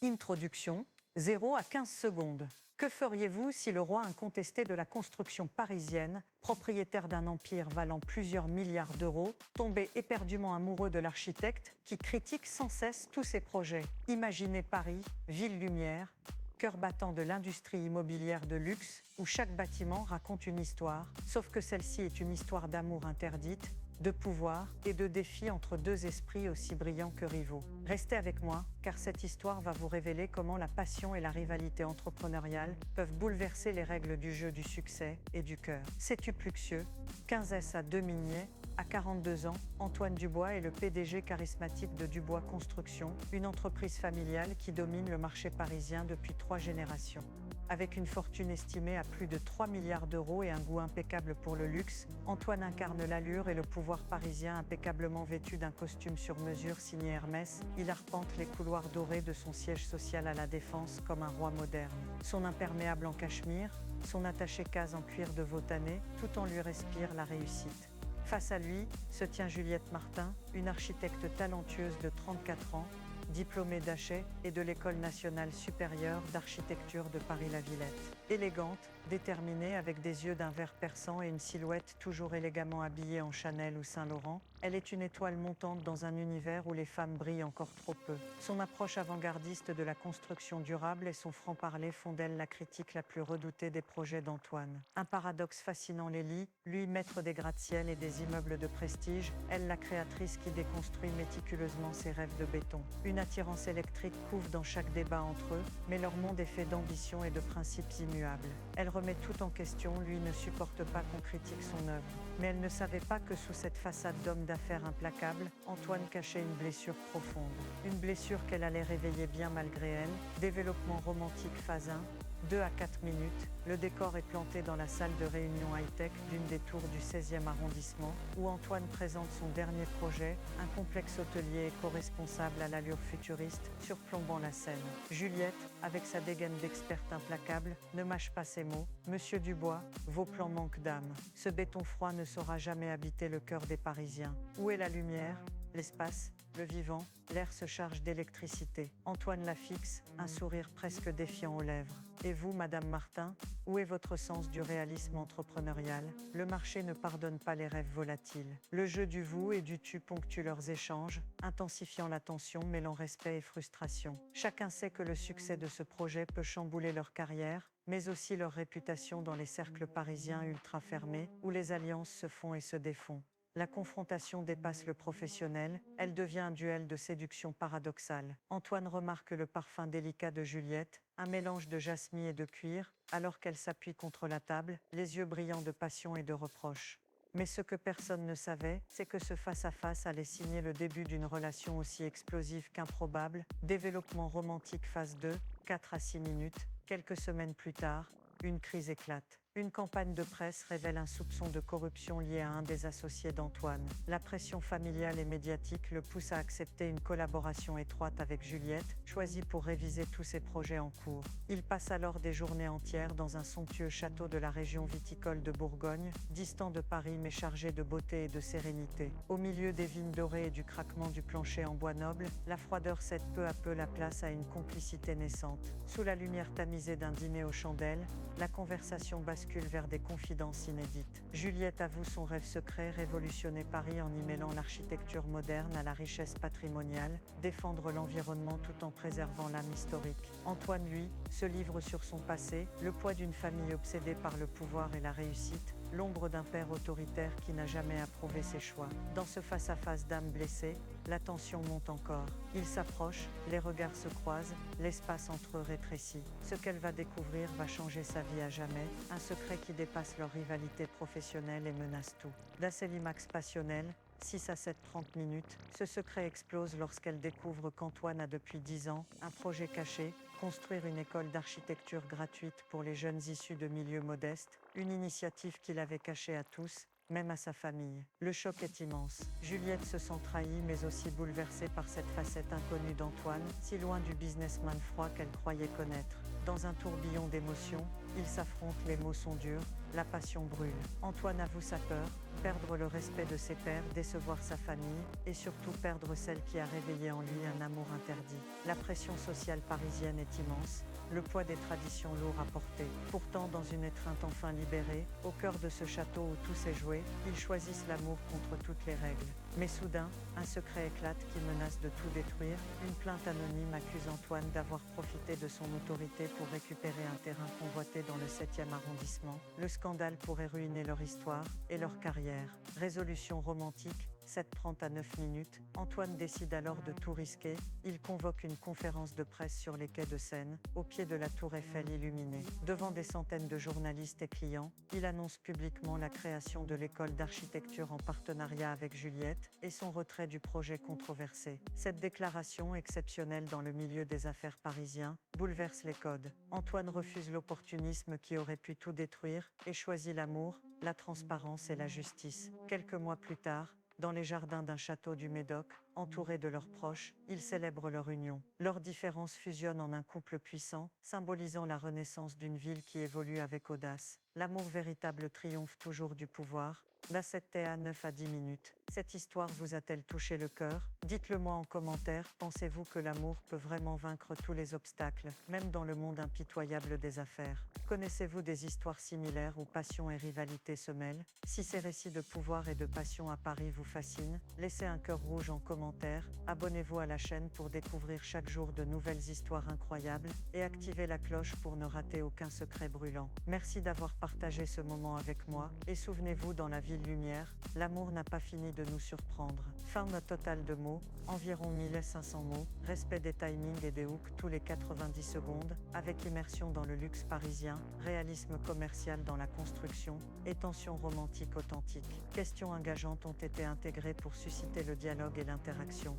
Introduction, 0 à 15 secondes. Que feriez-vous si le roi incontesté de la construction parisienne, propriétaire d'un empire valant plusieurs milliards d'euros, tombait éperdument amoureux de l'architecte qui critique sans cesse tous ses projets? Imaginez Paris, ville lumière, cœur battant de l'industrie immobilière de luxe, où chaque bâtiment raconte une histoire, sauf que celle-ci est une histoire d'amour interdite, de pouvoir et de défi entre deux esprits aussi brillants que rivaux. Restez avec moi, car cette histoire va vous révéler comment la passion et la rivalité entrepreneuriale peuvent bouleverser les règles du jeu du succès et du cœur. Sais-tu Pluxieux, 15S à Demigné, à 42 ans, Antoine Dubois est le PDG charismatique de Dubois Construction, une entreprise familiale qui domine le marché parisien depuis 3 générations. Avec une fortune estimée à plus de 3 milliards d'euros et un goût impeccable pour le luxe, Antoine incarne l'allure et le pouvoir parisien. Impeccablement vêtu d'un costume sur mesure signé Hermès, il arpente les couloirs dorés de son siège social à la Défense comme un roi moderne. Son imperméable en cachemire, son attaché-case en cuir de veau tanné, tout en lui respire la réussite. Face à lui se tient Juliette Martin, une architecte talentueuse de 34 ans, diplômée d'HEC et de l'École nationale supérieure d'architecture de Paris-la-Villette. Élégante, déterminée, avec des yeux d'un vert perçant et une silhouette toujours élégamment habillée en Chanel ou Saint-Laurent, elle est une étoile montante dans un univers où les femmes brillent encore trop peu. Son approche avant-gardiste de la construction durable et son franc-parler font d'elle la critique la plus redoutée des projets d'Antoine. Un paradoxe fascinant les lie, lui maître des gratte-ciel et des immeubles de prestige, elle la créatrice qui déconstruit méticuleusement ses rêves de béton. Une attirance électrique couve dans chaque débat entre eux, mais leur monde est fait d'ambition et de principes immuables. Elle remet tout en question, lui ne supporte pas qu'on critique son œuvre. Mais elle ne savait pas que sous cette façade d'homme d'affaires implacable, Antoine cachait une blessure profonde. Une blessure qu'elle allait réveiller bien malgré elle. Développement romantique phase 1. 2 à 4 minutes, le décor est planté dans la salle de réunion high-tech d'une des tours du 16e arrondissement, où Antoine présente son dernier projet, un complexe hôtelier éco-responsable à l'allure futuriste, surplombant la scène. Juliette, avec sa dégaine d'experte implacable, ne mâche pas ses mots. Monsieur Dubois, vos plans manquent d'âme. Ce béton froid ne saura jamais habiter le cœur des Parisiens. Où est la lumière ? L'espace, le vivant, l'air se charge d'électricité. Antoine la fixe, un sourire presque défiant aux lèvres. Et vous, Madame Martin, où est votre sens du réalisme entrepreneurial? Le marché ne pardonne pas les rêves volatiles. Le jeu du vous et du tu ponctue leurs échanges, intensifiant la tension, mêlant respect et frustration. Chacun sait que le succès de ce projet peut chambouler leur carrière, mais aussi leur réputation dans les cercles parisiens ultra fermés, où les alliances se font et se défont. La confrontation dépasse le professionnel, elle devient un duel de séduction paradoxale. Antoine remarque le parfum délicat de Juliette, un mélange de jasmine et de cuir, alors qu'elle s'appuie contre la table, les yeux brillants de passion et de reproche. Mais ce que personne ne savait, c'est que ce face-à-face allait signer le début d'une relation aussi explosive qu'improbable. Développement romantique phase 2, 4 à 6 minutes. Quelques semaines plus tard, une crise éclate. Une campagne de presse révèle un soupçon de corruption lié à un des associés d'Antoine. La pression familiale et médiatique le pousse à accepter une collaboration étroite avec Juliette, choisie pour réviser tous ses projets en cours. Il passe alors des journées entières dans un somptueux château de la région viticole de Bourgogne, distant de Paris mais chargé de beauté et de sérénité. Au milieu des vignes dorées et du craquement du plancher en bois noble, la froideur cède peu à peu la place à une complicité naissante. Sous la lumière tamisée d'un dîner aux chandelles, la conversation bascule vers des confidences inédites. Juliette avoue son rêve secret, révolutionner Paris en y mêlant l'architecture moderne à la richesse patrimoniale, défendre l'environnement tout en préservant l'âme historique. Antoine, lui, se livre sur son passé, le poids d'une famille obsédée par le pouvoir et la réussite, l'ombre d'un père autoritaire qui n'a jamais approuvé ses choix. Dans ce face-à-face d'âme blessée, la tension monte encore. Ils s'approchent, les regards se croisent, l'espace entre eux rétrécit. Ce qu'elle va découvrir va changer sa vie à jamais, un secret qui dépasse leur rivalité professionnelle et menace tout. D'un climax passionnel, 6 à 7, 30 minutes, ce secret explose lorsqu'elle découvre qu'Antoine a depuis 10 ans un projet caché, construire une école d'architecture gratuite pour les jeunes issus de milieux modestes, une initiative qu'il avait cachée à tous, même à sa famille. Le choc est immense. Juliette se sent trahie mais aussi bouleversée par cette facette inconnue d'Antoine, si loin du businessman froid qu'elle croyait connaître. Dans un tourbillon d'émotions, ils s'affrontent, les mots sont durs, la passion brûle. Antoine avoue sa peur, perdre le respect de ses pairs, décevoir sa famille, et surtout perdre celle qui a réveillé en lui un amour interdit. La pression sociale parisienne est immense, le poids des traditions lourd à porter. Pourtant, dans une étreinte enfin libérée, au cœur de ce château où tout s'est joué, ils choisissent l'amour contre toutes les règles. Mais soudain, un secret éclate qui menace de tout détruire. Une plainte anonyme accuse Antoine d'avoir profité de son autorité pour récupérer un terrain convoité dans le 7e arrondissement. Le scandale pourrait ruiner leur histoire et leur carrière. Résolution romantique, 7:30 à 9 minutes, Antoine décide alors de tout risquer. Il convoque une conférence de presse sur les quais de Seine, au pied de la tour Eiffel illuminée. Devant des centaines de journalistes et clients, il annonce publiquement la création de l'école d'architecture en partenariat avec Juliette et son retrait du projet controversé. Cette déclaration, exceptionnelle dans le milieu des affaires parisiens, bouleverse les codes. Antoine refuse l'opportunisme qui aurait pu tout détruire et choisit l'amour, la transparence et la justice. Quelques mois plus tard, dans les jardins d'un château du Médoc, entourés de leurs proches, ils célèbrent leur union. Leurs différences fusionnent en un couple puissant, symbolisant la renaissance d'une ville qui évolue avec audace. L'amour véritable triomphe toujours du pouvoir. La 7 à 9 à 10 minutes. Cette histoire vous a-t-elle touché le cœur? Dites-le moi en commentaire. Pensez-vous que l'amour peut vraiment vaincre tous les obstacles, même dans le monde impitoyable des affaires? Connaissez-vous des histoires similaires où passion et rivalité se mêlent? Si ces récits de pouvoir et de passion à Paris vous fascinent, laissez un cœur rouge en commentaire, abonnez-vous à la chaîne pour découvrir chaque jour de nouvelles histoires incroyables et activez la cloche pour ne rater aucun secret brûlant. Merci d'avoir partagé ce moment avec moi et souvenez-vous, dans la ville lumière, l'amour n'a pas fini de nous surprendre. Forme totale de mots, environ 1500 mots, respect des timings et des hooks tous les 90 secondes, avec immersion dans le luxe parisien, réalisme commercial dans la construction et tension romantique authentique. Questions engageantes ont été intégrées pour susciter le dialogue et l'interaction.